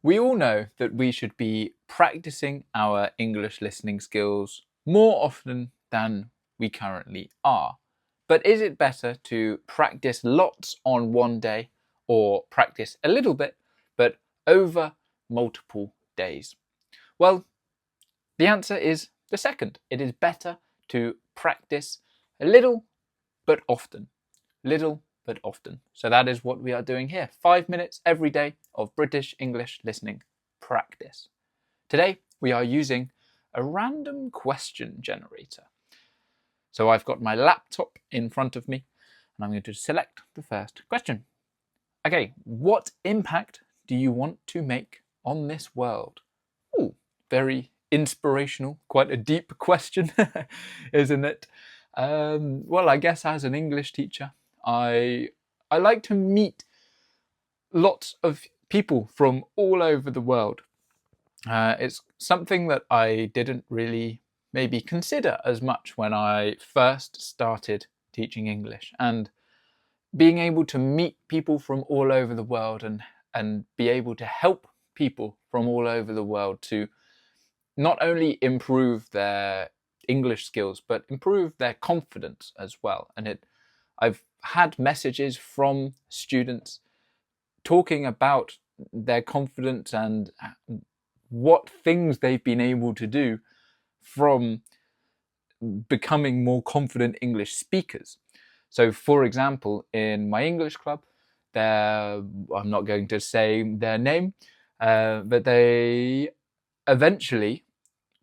We all know that we should be practicing our English listening skills more often than we currently are. But is it better to practice lots on one day or practice a little bit, but over multiple days? Well, the answer is the second. It is better to practice a little but often. Little but often. So that is what we are doing here. 5 minutes every day of British English listening practice. Today we are using a random question generator. So I've got my laptop in front of me and I'm going to select the first question. Okay, what impact do you want to make on this world? Ooh, very inspirational, quite a deep question, isn't it? Well, I guess as an English teacher, I like to meet lots of people from all over the world. It's something that I didn't really maybe consider as much when I first started teaching English, and being able to meet people from all over the world and be able to help people from all over the world to not only improve their English skills, but improve their confidence as well. And I've had messages from students talking about their confidence and what things they've been able to do from becoming more confident English speakers. So, for example, in my English club, I'm not going to say their name, but they eventually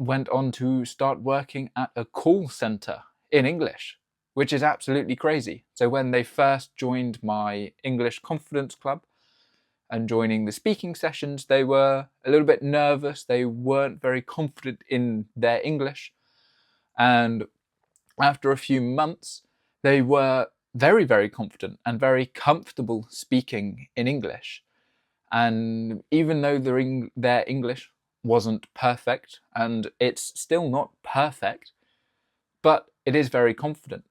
went on to start working at a call center in English, which is absolutely crazy. So when they first joined my English confidence club and joining the speaking sessions, they were a little bit nervous. They weren't very confident in their English. And after a few months, they were very, very confident and very comfortable speaking in English. And even though their English wasn't perfect, and it's still not perfect, but it is very confident.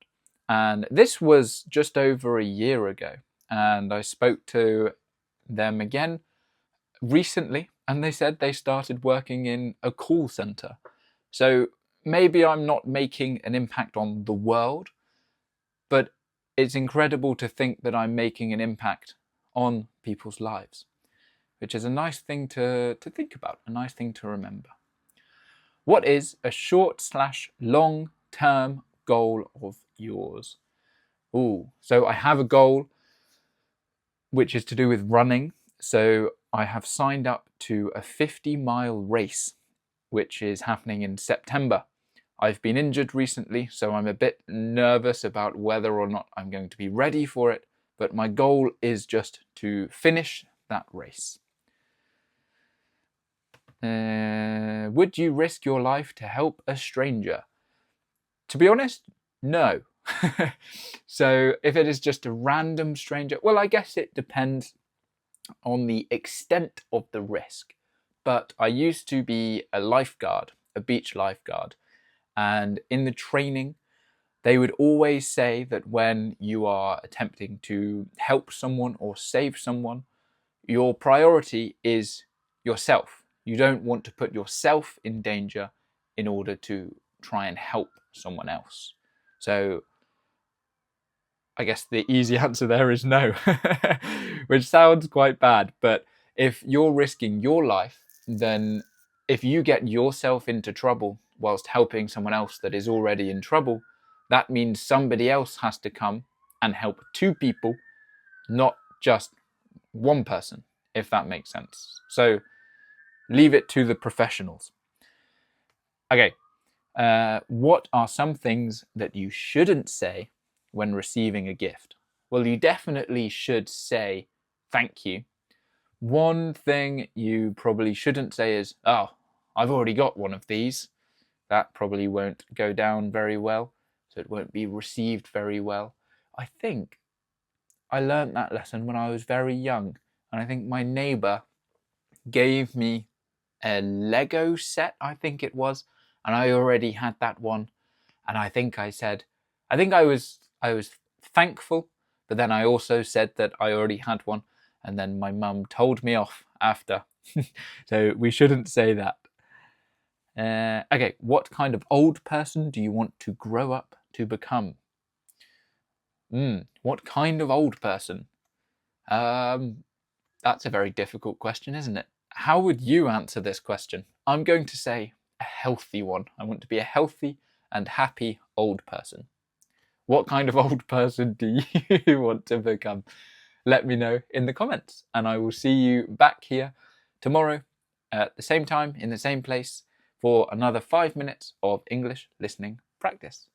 And this was just over a year ago. And I spoke to them again recently, and they said they started working in a call center. So maybe I'm not making an impact on the world, but it's incredible to think that I'm making an impact on people's lives, which is a nice thing to think about, a nice thing to remember. What is a short/long-term goal of yours? So I have a goal which is to do with running. So I have signed up to a 50-mile race, which is happening in September. I've been injured recently, so I'm a bit nervous about whether or not I'm going to be ready for it, but my goal is just to finish that race. Would you risk your life to help a stranger? To be honest, no. So if it is just a random stranger, well, I guess it depends on the extent of the risk. But I used to be a lifeguard, a beach lifeguard, and in the training, they would always say that when you are attempting to help someone or save someone, your priority is yourself. You don't want to put yourself in danger in order to try and help someone else. So I guess the easy answer there is no, which sounds quite bad. But if you're risking your life, then if you get yourself into trouble whilst helping someone else that is already in trouble, that means somebody else has to come and help two people, not just one person, if that makes sense. So leave it to the professionals. Okay, what are some things that you shouldn't say when receiving a gift? Well, you definitely should say thank you. One thing you probably shouldn't say is, oh, I've already got one of these. That probably won't go down very well, so it won't be received very well. I think I learned that lesson when I was very young, and I think my neighbour gave me a Lego set, I think it was, and I already had that one. And I think I was thankful, but then I also said that I already had one, and then my mum told me off after. So we shouldn't say that. Okay, what kind of old person do you want to grow up to become? What kind of old person? That's a very difficult question, isn't it? How would you answer this question? I'm going to say a healthy one. I want to be a healthy and happy old person. What kind of old person do you want to become? Let me know in the comments, and I will see you back here tomorrow at the same time in the same place for another 5 minutes of English listening practice.